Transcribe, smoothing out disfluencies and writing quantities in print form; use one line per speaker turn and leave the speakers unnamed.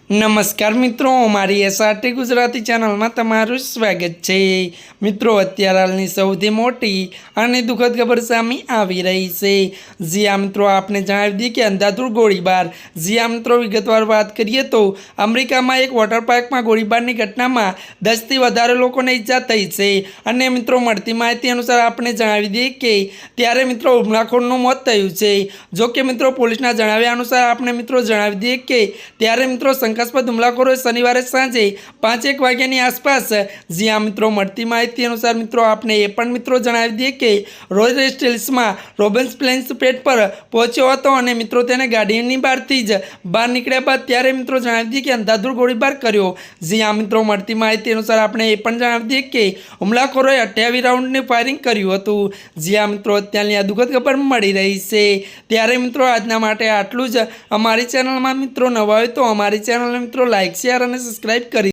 નમસ્કાર મિત્રો, અમારી એસઆરટી ગુજરાતી ચેનલમાં તમારું સ્વાગત છે। મિત્રો, અત્યારે હાલની સૌથી મોટી અને દુઃખદ ખબર સામે આવી રહી છે। જ્યાં મિત્રો આપને જણાવી દઈએ કે અંધાધૂંધ ગોળીબાર। જ્યાં મિત્રો વિગતવાર વાત કરીએ તો અમેરિકામાં એક વોટર પાર્કમાં ગોળીબારની ઘટનામાં 10થી વધારે લોકોને ઈજા થઈ છે। અને મિત્રો મળતી માહિતી અનુસાર આપણે જણાવી દઈએ કે ત્યારે મિત્રો હુમલાખોરનું મોત થયું છે। જો કે મિત્રો પોલીસના જણાવ્યા અનુસાર આપણે મિત્રો જણાવી દઈએ કે ત્યારે મિત્રો શંકાસ્પદ હુમલાખોરોએ શનિવારે સાંજે 5:01 વાગ્યાની આસપાસ, જ્યાં મિત્રો મળતી માહિતી અનુસાર મિત્રો આપણે એ પણ મિત્રો જણાવી દઈએ કે રોજ સ્ટીલ્સમાં રોબિન્સ પ્લેન્સ પેડ પર પહોંચ્યો હતો અને મિત્રો તેને ગાડીની બહારથી જ બહાર નીકળ્યા બાદ ત્યારે મિત્રો જણાવી દઈએ કે અંધાધૂંધ ગોળીબાર કર્યો। જ્યાં મિત્રો મળતી માહિતી અનુસાર આપણે એ પણ જણાવી દઈએ કે હુમલાખોરોએ 28 રાઉન્ડની ફાયરિંગ કર્યું હતું। જ્યાં મિત્રો અત્યારની આ દુઃખદ ખબર મળી રહી છે। ત્યારે મિત્રો આજના માટે આટલું જ। અમારી ચેનલમાં મિત્રો નવા હોય તો અમારી ચેનલને મિત્રો લાઇક, શેર અને સબસ્ક્રાઈબ કરી